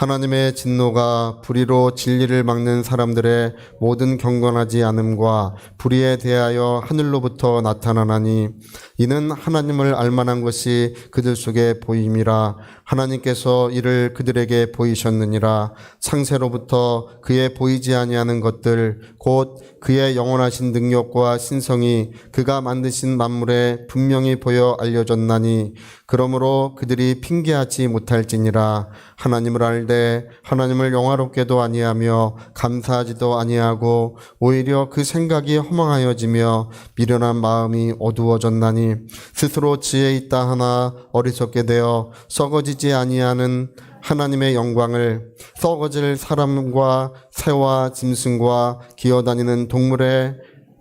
하나님의 진노가 불의로 진리를 막는 사람들의 모든 경건하지 않음과 불의에 대하여 하늘로부터 나타나나니 이는 하나님을 알만한 것이 그들 속에 보임이라. 하나님께서 이를 그들에게 보이셨느니라. 창세로부터 그의 보이지 아니하는 것들 곧 그의 영원하신 능력과 신성이 그가 만드신 만물에 분명히 보여 알려졌나니 그러므로 그들이 핑계하지 못할지니라. 하나님을 알되 하나님을 영화롭게도 아니하며 감사하지도 아니하고 오히려 그 생각이 허망하여지며 미련한 마음이 어두워졌나니 스스로 지혜 있다 하나 어리석게 되어 썩어지지 아니하는 하나님의 영광을 썩어질 사람과 새와 짐승과 기어다니는 동물의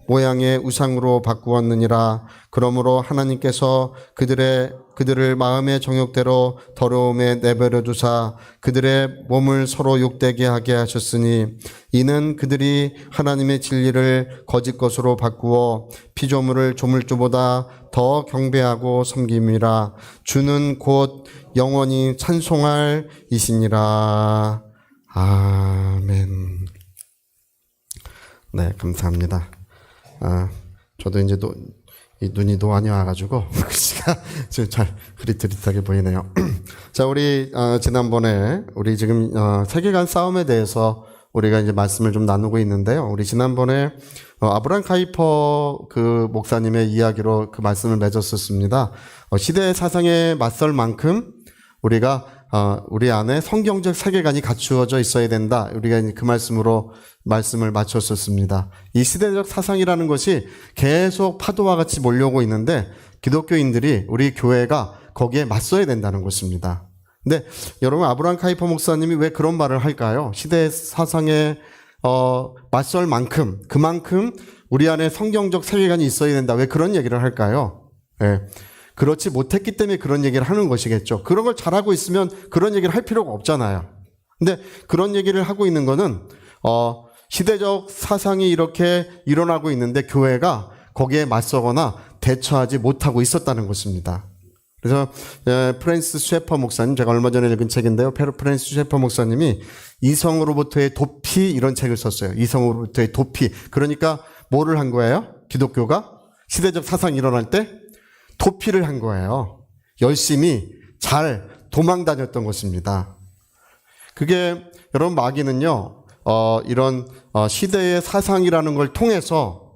모양의 우상으로 바꾸었느니라. 그러므로 하나님께서 그들을 마음의 정욕대로 더러움에 내버려 두사 그들의 몸을 서로 욕되게 하게 하셨으니 이는 그들이 하나님의 진리를 거짓 것으로 바꾸어 피조물을 조물주보다 더 경배하고 섬김이라. 주는 곧 영원히 찬송할 이시니라. 아멘. 네, 감사합니다. 저도 이제 이 눈이 노안이 와가지고 글씨가 지금 잘 흐릿흐릿하게 보이네요. 자, 우리 지난번에 우리 지금 세계관 싸움에 대해서 우리가 이제 말씀을 좀 나누고 있는데요. 우리 지난번에 아브라함 카이퍼 그 목사님의 이야기로 그 말씀을 맺었었습니다. 시대의 사상에 맞설 만큼 우리가 우리 안에 성경적 세계관이 갖추어져 있어야 된다. 우리가 그 말씀으로 말씀을 마쳤었습니다. 이 시대적 사상이라는 것이 계속 파도와 같이 몰려오고 있는데 기독교인들이 우리 교회가 거기에 맞서야 된다는 것입니다. 근데 여러분 아브라함 카이퍼 목사님이 왜 그런 말을 할까요? 시대의 사상에 맞설 만큼 그만큼 우리 안에 성경적 세계관이 있어야 된다. 왜 그런 얘기를 할까요? 네. 그렇지 못했기 때문에 그런 얘기를 하는 것이겠죠. 그런 걸 잘하고 있으면 그런 얘기를 할 필요가 없잖아요. 근데 그런 얘기를 하고 있는 거는 시대적 사상이 이렇게 일어나고 있는데 교회가 거기에 맞서거나 대처하지 못하고 있었다는 것입니다. 그래서 프랜시스 셰퍼 목사님, 제가 얼마 전에 읽은 책인데요. 프랜시스 셰퍼 목사님이 이성으로부터의 도피 이런 책을 썼어요. 이성으로부터의 도피. 그러니까 뭐를 한 거예요? 기독교가 시대적 사상이 일어날 때 도피를 한 거예요. 열심히 잘 도망 다녔던 것입니다. 그게 여러분 마귀는요. 이런 시대의 사상이라는 걸 통해서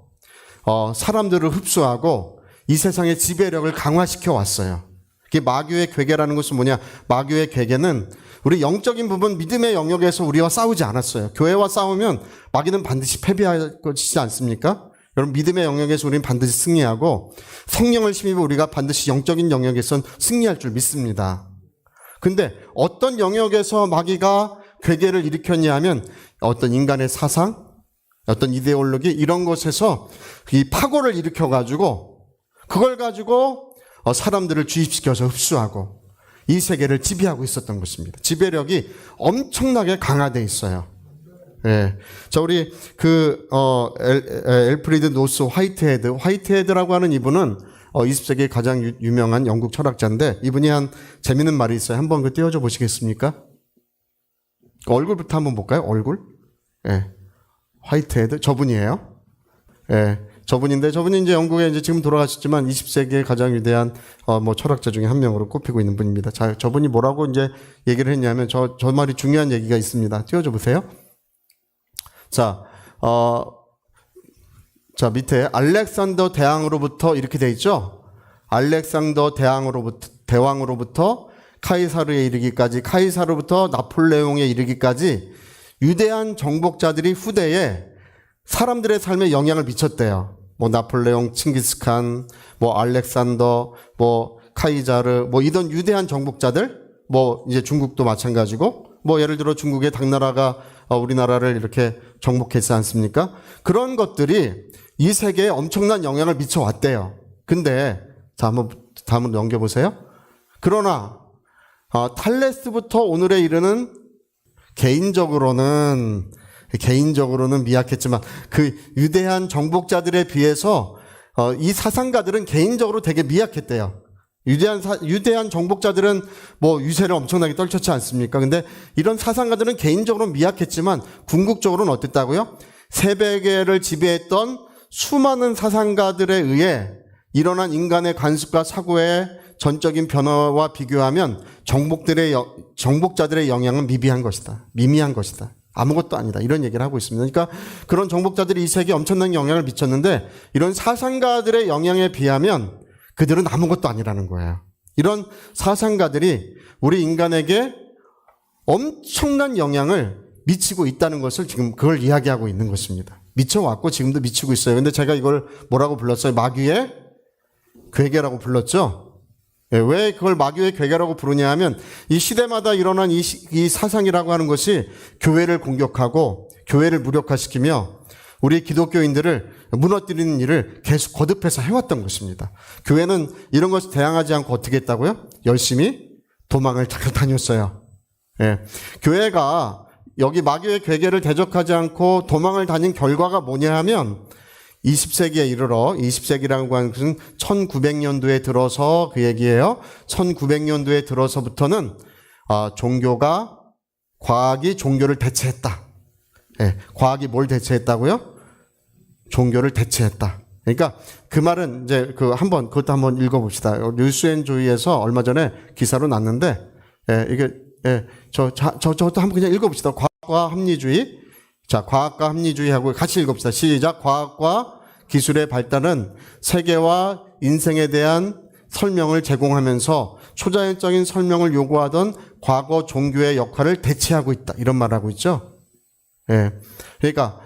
사람들을 흡수하고 이 세상의 지배력을 강화시켜 왔어요. 이게 마귀의 괴계라는 것은 뭐냐? 마귀의 괴계는 우리 영적인 부분 믿음의 영역에서 우리와 싸우지 않았어요. 교회와 싸우면 마귀는 반드시 패배할 것이지 않습니까? 여러분 믿음의 영역에서 우리는 반드시 승리하고 성령을 힘입어 우리가 반드시 영적인 영역에선 승리할 줄 믿습니다. 근데 어떤 영역에서 마귀가 괴계를 일으켰냐 하면 어떤 인간의 사상, 어떤 이데올로기 이런 것에서 이 파고를 일으켜가지고 그걸 가지고 사람들을 주입시켜서 흡수하고 이 세계를 지배하고 있었던 것입니다. 지배력이 엄청나게 강화되어 있어요. 예. 자, 우리 엘프리드 노스 화이트헤드라고 하는 이분은 20세기 가장 유명한 영국 철학자인데 이분이 한 재미있는 말이 있어요. 한번 그 띄워줘 보시겠습니까? 얼굴부터 한번 볼까요? 얼굴? 예. 화이트헤드 저분이에요. 예. 저분이 이제 영국에 이제 지금 돌아가셨지만 20세기의 가장 위대한 철학자 중에 한 명으로 꼽히고 있는 분입니다. 자, 저분이 뭐라고 이제 얘기를 했냐면 저 말이 중요한 얘기가 있습니다. 띄워줘 보세요. 자, 밑에 알렉산더 대왕으로부터 이렇게 돼 있죠? 알렉산더 대왕으로부터 카이사르에 이르기까지, 카이사르부터 나폴레옹에 이르기까지 위대한 정복자들이 후대에 사람들의 삶에 영향을 미쳤대요. 나폴레옹, 칭기스칸, 알렉산더, 카이자르, 이런 위대한 정복자들, 이제 중국도 마찬가지고, 예를 들어 중국의 당나라가 우리나라를 이렇게 정복했지 않습니까? 그런 것들이 이 세계에 엄청난 영향을 미쳐왔대요. 근데, 자, 한번 넘겨보세요. 그러나, 탈레스부터 오늘에 이르는 개인적으로는 미약했지만 그 위대한 정복자들에 비해서 이 사상가들은 개인적으로 되게 미약했대요. 유대한 정복자들은 뭐 유세를 엄청나게 떨쳤지 않습니까? 근데 이런 사상가들은 개인적으로 미약했지만 궁극적으로는 어땠다고요? 세계를 지배했던 수많은 사상가들에 의해 일어난 인간의 관습과 사고의 전적인 변화와 비교하면 정복자들의 영향은 미미한 것이다. 아무것도 아니다. 이런 얘기를 하고 있습니다. 그러니까 그런 정복자들이 이 세계에 엄청난 영향을 미쳤는데 이런 사상가들의 영향에 비하면 그들은 아무것도 아니라는 거예요. 이런 사상가들이 우리 인간에게 엄청난 영향을 미치고 있다는 것을 지금 그걸 이야기하고 있는 것입니다. 미쳐왔고 지금도 미치고 있어요. 근데 제가 이걸 뭐라고 불렀어요? 마귀의 괴계라고 불렀죠? 왜 그걸 마귀의 괴계라고 부르냐 하면 이 시대마다 일어난 이 사상이라고 하는 것이 교회를 공격하고 교회를 무력화시키며 우리 기독교인들을 무너뜨리는 일을 계속 거듭해서 해왔던 것입니다. 교회는 이런 것에 대항하지 않고 어떻게 했다고요? 열심히 도망을 잘 다녔어요. 교회가 여기 마귀의 괴계를 대적하지 않고 도망을 다닌 결과가 뭐냐 하면 20세기에 이르러 20세기라고 하는 것은 1900년도에 들어서 그 얘기예요. 1900년도에 들어서부터는 과학이 종교를 대체했다. 과학이 뭘 대체했다고요? 종교를 대체했다. 그러니까 그 말은 이제 그것도 한번 읽어봅시다. 뉴스앤조이에서 얼마 전에 기사로 났는데 저것도 한번 그냥 읽어봅시다. 과학과 합리주의. 자, 과학과 합리주의하고 같이 읽읍시다. 시작. 과학과 기술의 발달은 세계와 인생에 대한 설명을 제공하면서 초자연적인 설명을 요구하던 과거 종교의 역할을 대체하고 있다. 이런 말을 하고 있죠. 그러니까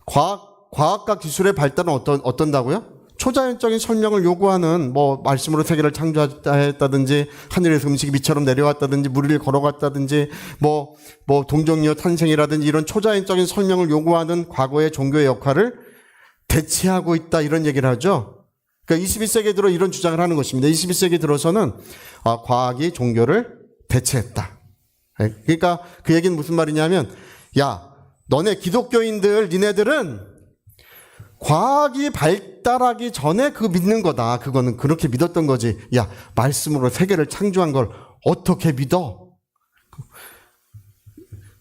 과학과 기술의 발달은 어떤다고요? 초자연적인 설명을 요구하는 말씀으로 세계를 창조했다든지 하늘에서 음식이 비처럼 내려왔다든지 물 위를 걸어갔다든지 동정이어 탄생이라든지 이런 초자연적인 설명을 요구하는 과거의 종교의 역할을 대체하고 있다 이런 얘기를 하죠. 그러니까 21세기에 들어 이런 주장을 하는 것입니다. 21세기에 들어서는 과학이 종교를 대체했다. 그러니까 그 얘기는 무슨 말이냐면 너네 기독교인들 니네들은 과학이 발달하기 전에 믿는 거다. 그거는 그렇게 믿었던 거지. 말씀으로 세계를 창조한 걸 어떻게 믿어?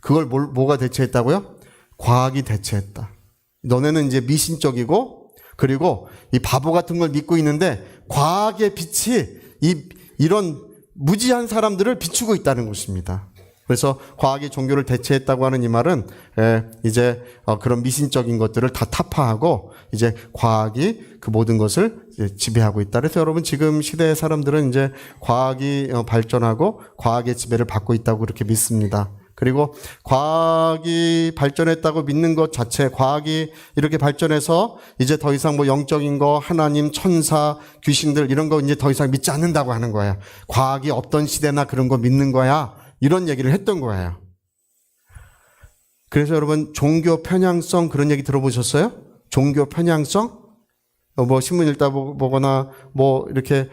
그걸 뭐가 대체했다고요? 과학이 대체했다. 너네는 이제 미신적이고 그리고 이 바보 같은 걸 믿고 있는데 과학의 빛이 이런 무지한 사람들을 비추고 있다는 것입니다. 그래서 과학이 종교를 대체했다고 하는 이 말은 이제 그런 미신적인 것들을 다 타파하고 이제 과학이 그 모든 것을 지배하고 있다. 그래서 여러분 지금 시대의 사람들은 이제 과학이 발전하고 과학의 지배를 받고 있다고 그렇게 믿습니다. 그리고 과학이 발전했다고 믿는 것 자체, 과학이 이렇게 발전해서 이제 더 이상 영적인 거, 하나님, 천사, 귀신들 이런 거 이제 더 이상 믿지 않는다고 하는 거예요. 과학이 없던 시대나 그런 거 믿는 거야. 이런 얘기를 했던 거예요. 그래서 여러분 종교 편향성 그런 얘기 들어보셨어요? 종교 편향성? 신문 읽다 보거나 이렇게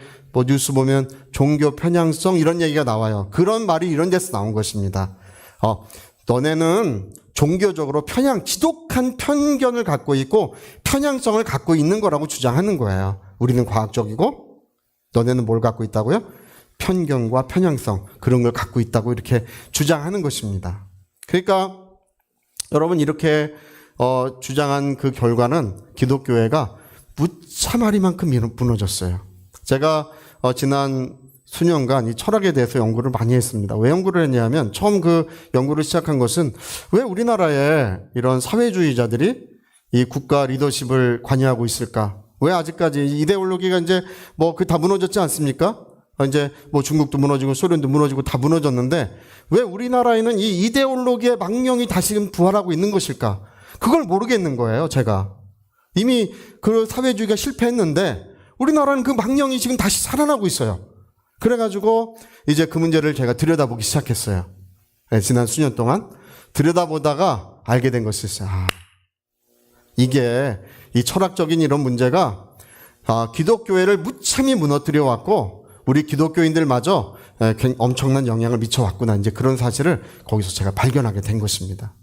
뉴스 보면 종교 편향성 이런 얘기가 나와요. 그런 말이 이런 데서 나온 것입니다. 너네는 종교적으로 지독한 편견을 갖고 있고 편향성을 갖고 있는 거라고 주장하는 거예요. 우리는 과학적이고 너네는 뭘 갖고 있다고요? 편견과 편향성 그런 걸 갖고 있다고 이렇게 주장하는 것입니다. 그러니까 여러분 이렇게 주장한 그 결과는 기독교회가 무참하리만큼 무너졌어요. 제가 지난 수년간 이 철학에 대해서 연구를 많이 했습니다. 왜 연구를 했냐면 처음 그 연구를 시작한 것은 왜 우리나라에 이런 사회주의자들이 이 국가 리더십을 관여하고 있을까? 왜 아직까지 이데올로기가 이제 다 무너졌지 않습니까? 이제 중국도 무너지고 소련도 무너지고 다 무너졌는데 왜 우리나라에는 이 이데올로기의 망령이 다시금 부활하고 있는 것일까? 그걸 모르겠는 거예요, 제가. 이미 그 사회주의가 실패했는데 우리나라는 그 망령이 지금 다시 살아나고 있어요. 그래가지고 이제 그 문제를 제가 들여다보기 시작했어요. 지난 수년 동안 들여다보다가 알게 된 것이 있어요. 이게 이 철학적인 이런 문제가 기독교회를 무참히 무너뜨려 왔고 우리 기독교인들마저 엄청난 영향을 미쳐왔구나. 이제 그런 사실을 거기서 제가 발견하게 된 것입니다.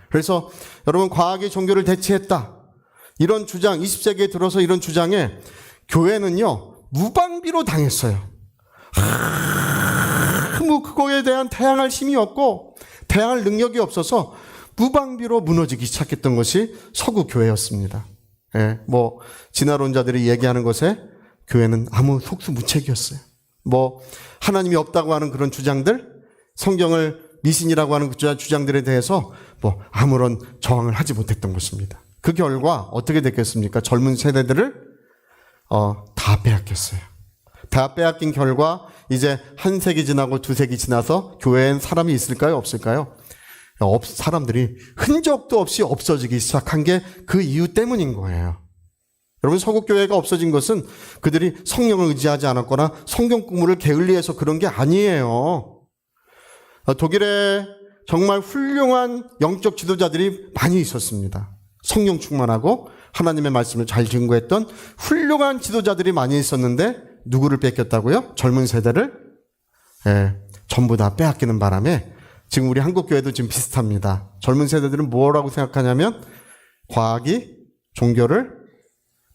그래서 여러분 과학이 종교를 대체했다. 이런 주장, 20세기에 들어서 이런 주장에 교회는요, 무방비로 당했어요. 그거에 대한 대항할 힘이 없고 대항할 능력이 없어서 무방비로 무너지기 시작했던 것이 서구 교회였습니다. 예, 진화론자들이 얘기하는 것에 교회는 아무 속수무책이었어요. 하나님이 없다고 하는 그런 주장들, 성경을 미신이라고 하는 그 주장들에 대해서 아무런 저항을 하지 못했던 것입니다. 그 결과 어떻게 됐겠습니까? 젊은 세대들을 다 빼앗겼어요. 다 빼앗긴 결과 이제 한 세기 지나고 두 세기 지나서 교회엔 사람이 있을까요? 없을까요? 사람들이 흔적도 없이 없어지기 시작한 게 그 이유 때문인 거예요. 여러분, 서구교회가 없어진 것은 그들이 성령을 의지하지 않았거나 성경 공부를 게을리해서 그런 게 아니에요. 독일에 정말 훌륭한 영적 지도자들이 많이 있었습니다. 성령 충만하고 하나님의 말씀을 잘 증거했던 훌륭한 지도자들이 많이 있었는데 누구를 뺏겼다고요? 젊은 세대를? 전부 다 빼앗기는 바람에 지금 우리 한국교회도 지금 비슷합니다. 젊은 세대들은 뭐라고 생각하냐면 과학이 종교를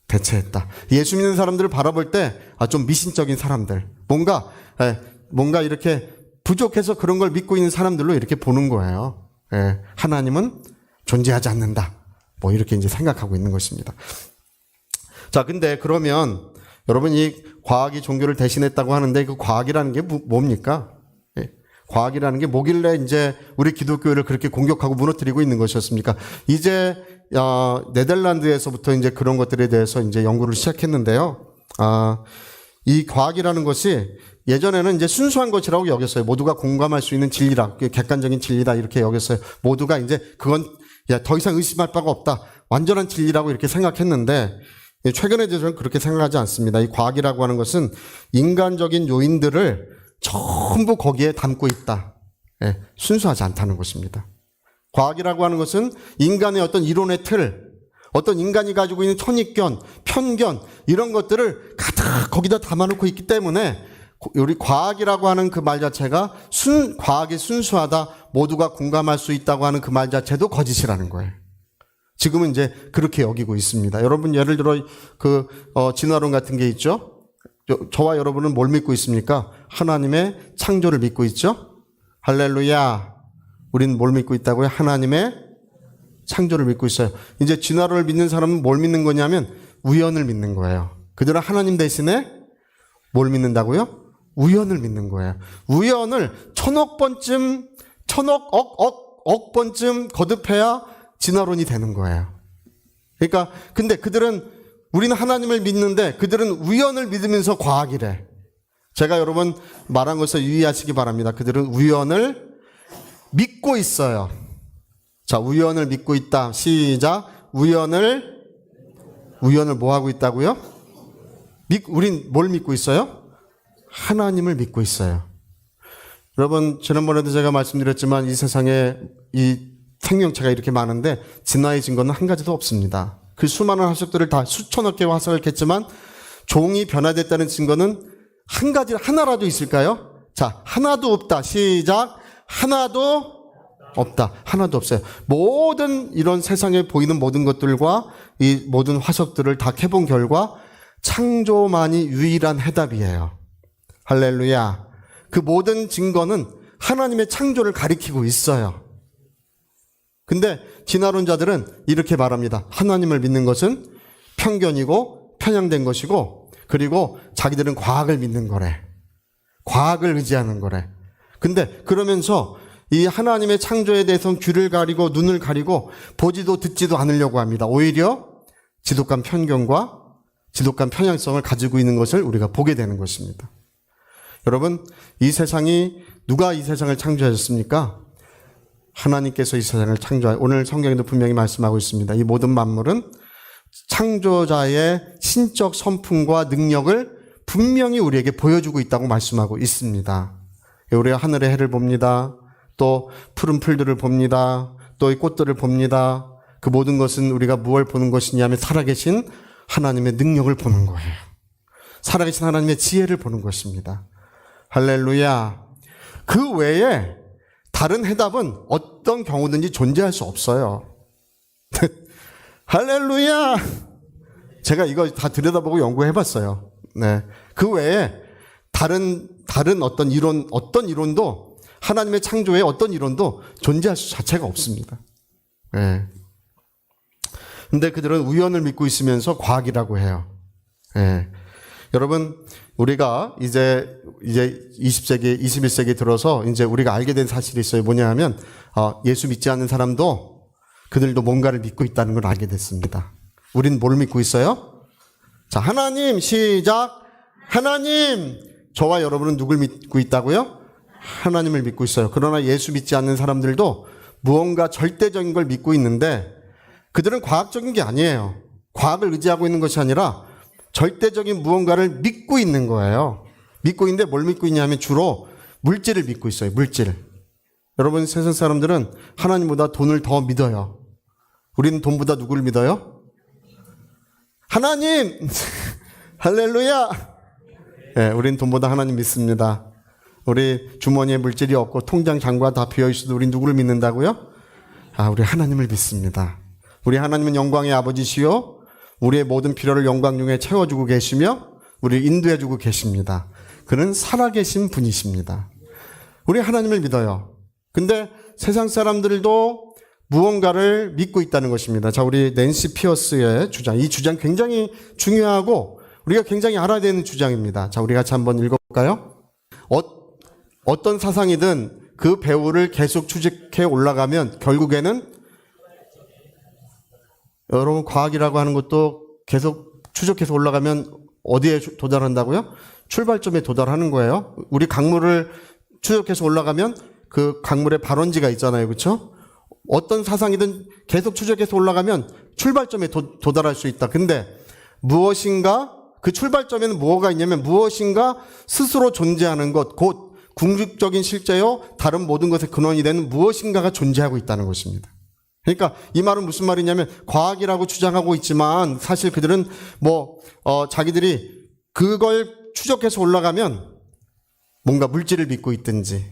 대체했다. 예수 믿는 사람들을 바라볼 때 좀 미신적인 사람들, 뭔가 이렇게 부족해서 그런 걸 믿고 있는 사람들로 이렇게 보는 거예요. 하나님은 존재하지 않는다. 이렇게 이제 생각하고 있는 것입니다. 자, 근데 그러면 여러분, 이 과학이 종교를 대신했다고 하는데 그 과학이라는 게 뭡니까? 과학이라는 게 뭐길래 이제 우리 기독교를 그렇게 공격하고 무너뜨리고 있는 것이었습니까? 이제 네덜란드에서부터 이제 그런 것들에 대해서 이제 연구를 시작했는데요. 이 과학이라는 것이 예전에는 이제 순수한 것이라고 여겼어요. 모두가 공감할 수 있는 진리다, 객관적인 진리다 이렇게 여겼어요. 모두가 이제 그건 더 이상 의심할 바가 없다, 완전한 진리라고 이렇게 생각했는데 최근에 대해서는 그렇게 생각하지 않습니다. 이 과학이라고 하는 것은 인간적인 요인들을 전부 거기에 담고 있다. 순수하지 않다는 것입니다. 과학이라고 하는 것은 인간의 어떤 이론의 틀, 어떤 인간이 가지고 있는 선입견, 편견 이런 것들을 가득 거기다 담아놓고 있기 때문에 우리 과학이라고 하는 그 말 자체가 과학이 순수하다, 모두가 공감할 수 있다고 하는 그 말 자체도 거짓이라는 거예요. 지금은 이제 그렇게 여기고 있습니다. 여러분, 예를 들어 진화론 같은 게 있죠. 저와 여러분은 뭘 믿고 있습니까? 하나님의 창조를 믿고 있죠. 할렐루야. 우리는 뭘 믿고 있다고요? 하나님의 창조를 믿고 있어요. 이제 진화론을 믿는 사람은 뭘 믿는 거냐면 우연을 믿는 거예요. 그들은 하나님 대신에 뭘 믿는다고요? 우연을 믿는 거예요. 우연을 천억 번쯤 거듭해야 진화론이 되는 거예요. 그러니까 근데 우리는 하나님을 믿는데 그들은 우연을 믿으면서 과학이래. 제가 여러분 말한 것을 유의하시기 바랍니다. 그들은 우연을 믿고 있어요. 자, 우연을 믿고 있다. 시작. 우연을 뭐 하고 있다고요? 우린 뭘 믿고 있어요? 하나님을 믿고 있어요. 여러분, 지난번에도 제가 말씀드렸지만 이 세상에 이 생명체가 이렇게 많은데 진화의 증거는 한 가지도 없습니다. 그 수많은 화석들을 다 수천억 개의 화석을 캤지만 종이 변화됐다는 증거는 하나라도 있을까요? 자, 하나도 없다. 시작. 하나도 없다. 하나도 없어요. 모든 이런 세상에 보이는 모든 것들과 이 모든 화석들을 다 캐본 결과 창조만이 유일한 해답이에요. 할렐루야. 그 모든 증거는 하나님의 창조를 가리키고 있어요. 근데 진화론자들은 이렇게 말합니다. 하나님을 믿는 것은 편견이고 편향된 것이고, 그리고 자기들은 과학을 믿는 거래. 과학을 의지하는 거래. 근데 그러면서 이 하나님의 창조에 대해서는 귀를 가리고 눈을 가리고 보지도 듣지도 않으려고 합니다. 오히려 지독한 편견과 지독한 편향성을 가지고 있는 것을 우리가 보게 되는 것입니다. 여러분, 누가 이 세상을 창조하셨습니까? 하나님께서 이 세상을 오늘 성경에도 분명히 말씀하고 있습니다. 이 모든 만물은 창조자의 신적 선풍과 능력을 분명히 우리에게 보여주고 있다고 말씀하고 있습니다. 우리가 하늘의 해를 봅니다. 또 푸른 풀들을 봅니다. 또 이 꽃들을 봅니다. 그 모든 것은 우리가 무엇을 보는 것이냐면 살아계신 하나님의 능력을 보는 거예요. 살아계신 하나님의 지혜를 보는 것입니다. 할렐루야. 그 외에 다른 해답은 어떤 경우든지 존재할 수 없어요. 할렐루야. 제가 이거 다 들여다보고 연구해봤어요. 네. 그 외에 다른 어떤 이론도 하나님의 창조의 어떤 이론도 존재할 수 자체가 없습니다. 예. 근데 그들은 우연을 믿고 있으면서 과학이라고 해요. 예. 여러분, 우리가 이제 20세기, 21세기 들어서 이제 우리가 알게 된 사실이 있어요. 뭐냐 하면, 예수 믿지 않는 사람도 그들도 뭔가를 믿고 있다는 걸 알게 됐습니다. 우리는 뭘 믿고 있어요? 자, 하나님, 시작. 하나님. 저와 여러분은 누굴 믿고 있다고요? 하나님을 믿고 있어요. 그러나 예수 믿지 않는 사람들도 무언가 절대적인 걸 믿고 있는데 그들은 과학적인 게 아니에요. 과학을 의지하고 있는 것이 아니라 절대적인 무언가를 믿고 있는 거예요. 믿고 있는데 뭘 믿고 있냐면 주로 물질을 믿고 있어요. 물질. 여러분, 세상 사람들은 하나님보다 돈을 더 믿어요. 우리는 돈보다 누구를 믿어요? 하나님! 할렐루야! 네, 우리는 돈보다 하나님 믿습니다. 우리 주머니에 물질이 없고 통장 잔고가 다 비어있어도 우리 누구를 믿는다고요? 우리 하나님을 믿습니다. 우리 하나님은 영광의 아버지시요 우리의 모든 필요를 영광 중에 채워주고 계시며 우리를 인도해주고 계십니다. 그는 살아계신 분이십니다. 우리 하나님을 믿어요. 근데 세상 사람들도 무언가를 믿고 있다는 것입니다. 자, 우리 낸시 피어스의 주장, 이 주장 굉장히 중요하고 우리가 굉장히 알아야 되는 주장입니다. 자, 우리 같이 한번 읽어볼까요? 어떤 사상이든 그 배우를 계속 추적해 올라가면 결국에는 여러분, 과학이라고 하는 것도 계속 추적해서 올라가면 어디에 도달한다고요? 출발점에 도달하는 거예요. 우리 강물을 추적해서 올라가면 그 강물의 발원지가 있잖아요. 그렇죠? 어떤 사상이든 계속 추적해서 올라가면 출발점에 도달할 수 있다. 근데 무엇인가 그 출발점에는 뭐가 있냐면 무엇인가 스스로 존재하는 것, 곧 궁극적인 실제요 다른 모든 것의 근원이 되는 무엇인가가 존재하고 있다는 것입니다. 그러니까 이 말은 무슨 말이냐면 과학이라고 주장하고 있지만 사실 그들은 자기들이 그걸 추적해서 올라가면 뭔가 물질을 믿고 있든지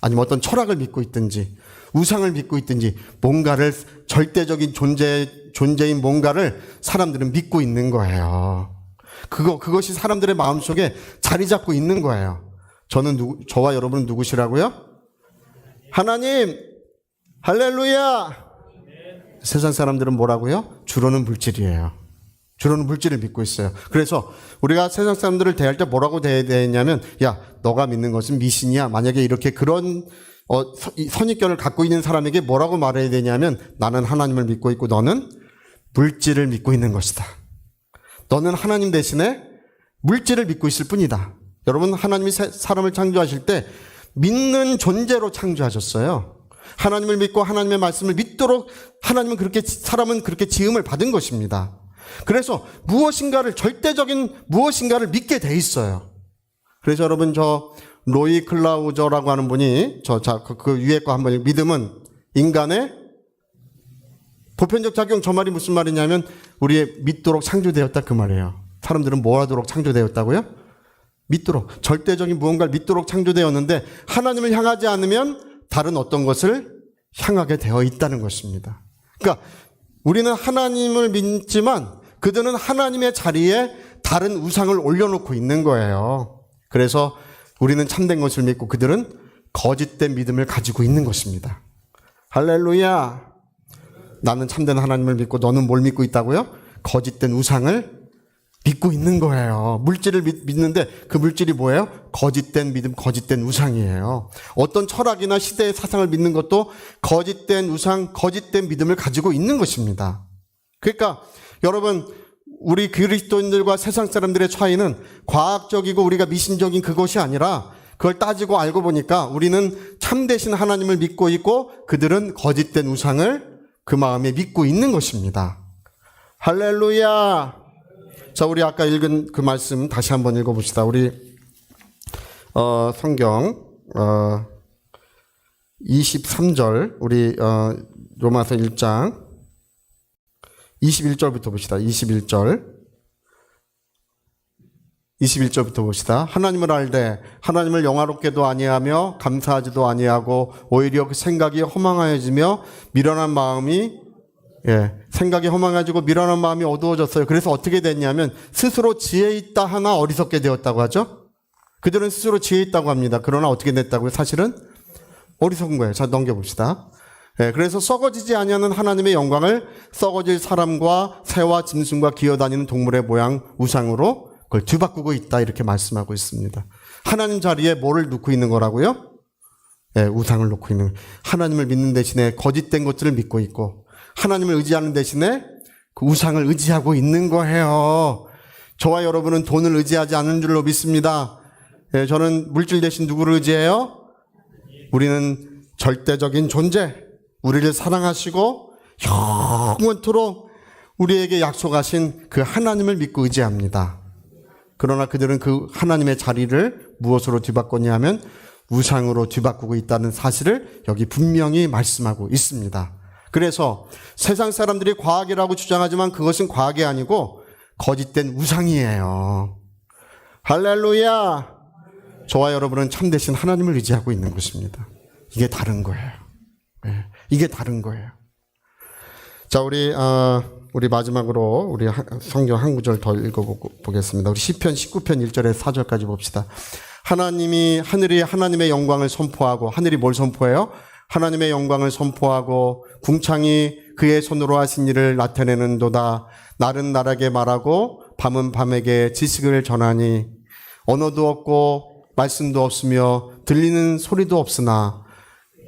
아니면 어떤 철학을 믿고 있든지 우상을 믿고 있든지 뭔가를 절대적인 존재인 뭔가를 사람들은 믿고 있는 거예요. 그것이 사람들의 마음속에 자리 잡고 있는 거예요. 저와 여러분은 누구시라고요? 하나님, 할렐루야! 세상 사람들은 뭐라고요? 주로는 물질이에요. 주로는 물질을 믿고 있어요. 그래서 우리가 세상 사람들을 대할 때 뭐라고 대해야 되냐면, 야, 너가 믿는 것은 미신이야. 만약에 이렇게 그런 선입견을 갖고 있는 사람에게 뭐라고 말해야 되냐면, 나는 하나님을 믿고 있고 너는 물질을 믿고 있는 것이다. 너는 하나님 대신에 물질을 믿고 있을 뿐이다. 여러분, 하나님이 사람을 창조하실 때 믿는 존재로 창조하셨어요. 하나님을 믿고 하나님의 말씀을 믿도록 사람은 그렇게 지음을 받은 것입니다. 그래서 절대적인 무엇인가를 믿게 돼 있어요. 그래서 여러분, 로이 클라우저라고 하는 분이 그 위에 거 한번 믿음은 인간의 보편적 작용, 저 말이 무슨 말이냐면 우리의 믿도록 창조되었다 그 말이에요. 사람들은 뭐 하도록 창조되었다고요? 믿도록, 절대적인 무언가를 믿도록 창조되었는데 하나님을 향하지 않으면 다른 어떤 것을 향하게 되어 있다는 것입니다. 그러니까 우리는 하나님을 믿지만 그들은 하나님의 자리에 다른 우상을 올려놓고 있는 거예요. 그래서 우리는 참된 것을 믿고 그들은 거짓된 믿음을 가지고 있는 것입니다. 할렐루야! 나는 참된 하나님을 믿고 너는 뭘 믿고 있다고요? 거짓된 우상을 믿고 있는 거예요. 물질을 믿는데 그 물질이 뭐예요? 거짓된 믿음, 거짓된 우상이에요. 어떤 철학이나 시대의 사상을 믿는 것도 거짓된 우상, 거짓된 믿음을 가지고 있는 것입니다. 그러니까 여러분, 우리 그리스도인들과 세상 사람들의 차이는 과학적이고 우리가 미신적인 그것이 아니라 그걸 따지고 알고 보니까 우리는 참되신 하나님을 믿고 있고 그들은 거짓된 우상을 그 마음에 믿고 있는 것입니다. 할렐루야! 자, 우리 아까 읽은 그 말씀 다시 한번 읽어봅시다. 우리 성경 23절 우리 로마서 1장 21절부터 봅시다. 21절부터 봅시다. 하나님을 알되 하나님을 영화롭게도 아니하며 감사하지도 아니하고 오히려 그 생각이 허망하여지며 미련한 마음이 생각이 허망해지고 미련한 마음이 어두워졌어요. 그래서 어떻게 됐냐면 스스로 지혜 있다 하나 어리석게 되었다고 하죠. 그들은 스스로 지혜 있다고 합니다. 그러나 어떻게 됐다고요? 사실은 어리석은 거예요. 자, 넘겨봅시다. 그래서 썩어지지 아니하는 하나님의 영광을 썩어질 사람과 새와 짐승과 기어다니는 동물의 모양 우상으로 그걸 뒤바꾸고 있다, 이렇게 말씀하고 있습니다. 하나님 자리에 뭐를 놓고 있는 거라고요? 우상을 놓고 있는 거예요. 하나님을 믿는 대신에 거짓된 것들을 믿고 있고, 하나님을 의지하는 대신에 그 우상을 의지하고 있는 거예요. 저와 여러분은 돈을 의지하지 않는 줄로 믿습니다. 저는 물질 대신 누구를 의지해요? 우리는 절대적인 존재, 우리를 사랑하시고 영원토록 우리에게 약속하신 그 하나님을 믿고 의지합니다. 그러나 그들은 그 하나님의 자리를 무엇으로 뒤바꿨냐 하면 우상으로 뒤바꾸고 있다는 사실을 여기 분명히 말씀하고 있습니다. 그래서 세상 사람들이 과학이라고 주장하지만 그것은 과학이 아니고 거짓된 우상이에요. 할렐루야! 저와 여러분은 참되신 하나님을 의지하고 있는 것입니다. 이게 다른 거예요. 이게 다른 거예요. 자, 우리 마지막으로 우리 성경 한 구절 더 읽어보겠습니다. 우리 시편 19편 1절에 4절까지 봅시다. 하늘이 하나님의 영광을 선포하고, 하늘이 뭘 선포해요? 하나님의 영광을 선포하고 궁창이 그의 손으로 하신 일을 나타내는도다. 날은 날에게 말하고 밤은 밤에게 지식을 전하니 언어도 없고 말씀도 없으며 들리는 소리도 없으나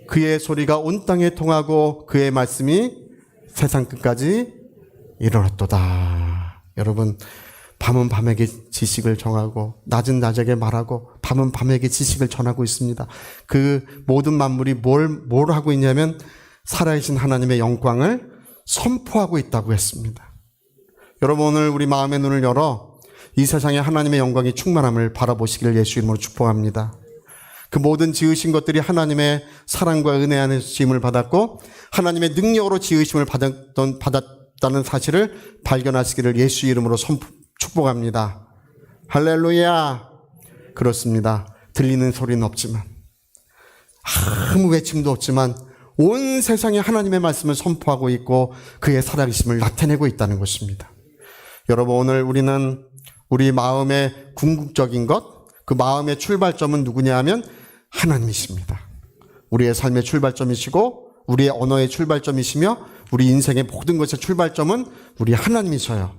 그의 소리가 온 땅에 통하고 그의 말씀이 세상 끝까지 이르렀도다. 여러분, 밤은 밤에게 지식을 정하고 낮은 낮에게 말하고 밤은 밤에게 지식을 전하고 있습니다. 그 모든 만물이 뭘 하고 있냐면 살아계신 하나님의 영광을 선포하고 있다고 했습니다. 여러분, 오늘 우리 마음의 눈을 열어 이 세상에 하나님의 영광이 충만함을 바라보시기를 예수 이름으로 축복합니다. 그 모든 지으신 것들이 하나님의 사랑과 은혜 안에서 지음을 받았고 하나님의 능력으로 지으심을 받았다는 사실을 발견하시기를 예수 이름으로 축복합니다. 할렐루야. 그렇습니다. 들리는 소리는 없지만, 아무 외침도 없지만 온 세상에 하나님의 말씀을 선포하고 있고 그의 살아계심을 나타내고 있다는 것입니다. 여러분, 오늘 우리는 우리 마음의 궁극적인 것, 그 마음의 출발점은 누구냐 하면 하나님이십니다. 우리의 삶의 출발점이시고 우리의 언어의 출발점이시며 우리 인생의 모든 것의 출발점은 우리 하나님이셔요.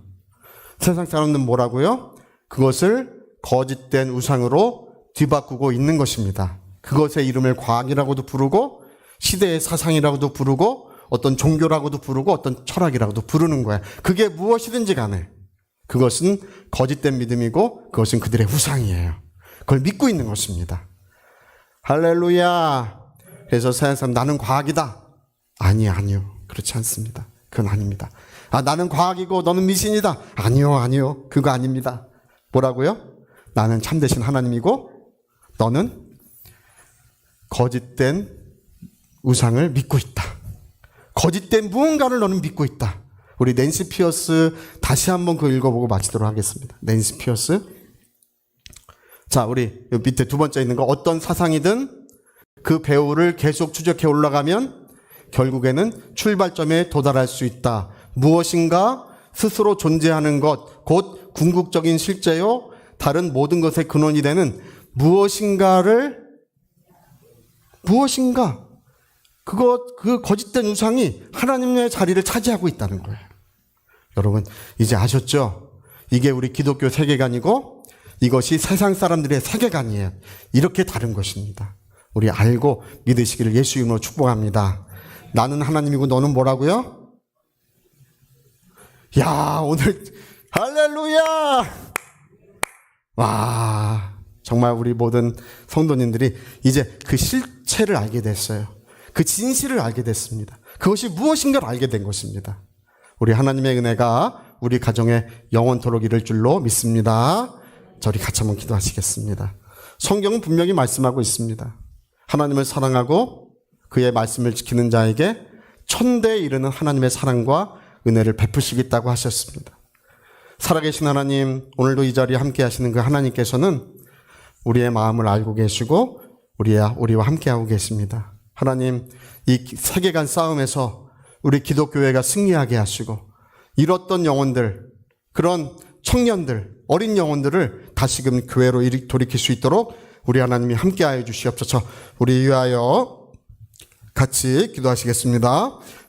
세상 사람들은 뭐라고요? 그것을 거짓된 우상으로 뒤바꾸고 있는 것입니다. 그것의 이름을 과학이라고도 부르고 시대의 사상이라고도 부르고 어떤 종교라고도 부르고 어떤 철학이라고도 부르는 거야. 그게 무엇이든지 간에 그것은 거짓된 믿음이고 그것은 그들의 우상이에요. 그걸 믿고 있는 것입니다. 할렐루야. 그래서 세상 사람 나는 과학이다. 아니요. 그렇지 않습니다. 그건 아닙니다. 나는 과학이고 너는 미신이다. 아니요. 그거 아닙니다. 뭐라고요? 나는 참되신 하나님이고 너는 거짓된 우상을 믿고 있다. 거짓된 무언가를 너는 믿고 있다. 우리 낸시 피어스 다시 한번 그거 읽어보고 마치도록 하겠습니다. 낸시 피어스. 자, 우리 밑에 두 번째 있는 거, 어떤 사상이든 그 배후를 계속 추적해 올라가면 결국에는 출발점에 도달할 수 있다. 무엇인가 스스로 존재하는 것, 곧 궁극적인 실제요 다른 모든 것의 근원이 되는 무엇인가 그 거짓된 우상이 하나님의 자리를 차지하고 있다는 거예요. 여러분, 이제 아셨죠? 이게 우리 기독교 세계관이고 이것이 세상 사람들의 세계관이에요. 이렇게 다른 것입니다. 우리 알고 믿으시기를 예수 이름으로 축복합니다. 나는 하나님이고 너는 뭐라고요? 야, 오늘 할렐루야! 와, 정말 우리 모든 성도님들이 이제 그 실체를 알게 됐어요. 그 진실을 알게 됐습니다. 그것이 무엇인가를 알게 된 것입니다. 우리 하나님의 은혜가 우리 가정에 영원토록 이를 줄로 믿습니다. 저리 같이 한번 기도하시겠습니다. 성경은 분명히 말씀하고 있습니다. 하나님을 사랑하고 그의 말씀을 지키는 자에게 천대에 이르는 하나님의 사랑과 은혜를 베푸시겠다고 하셨습니다. 살아계신 하나님, 오늘도 이 자리에 함께 하시는 그 하나님께서는 우리의 마음을 알고 계시고 우리와 함께하고 계십니다. 하나님, 이 세계관 싸움에서 우리 기독교회가 승리하게 하시고 잃었던 영혼들, 그런 청년들, 어린 영혼들을 다시금 교회로 돌이킬 수 있도록 우리 하나님이 함께하여 주시옵소서. 우리 위하여 같이 기도하시겠습니다.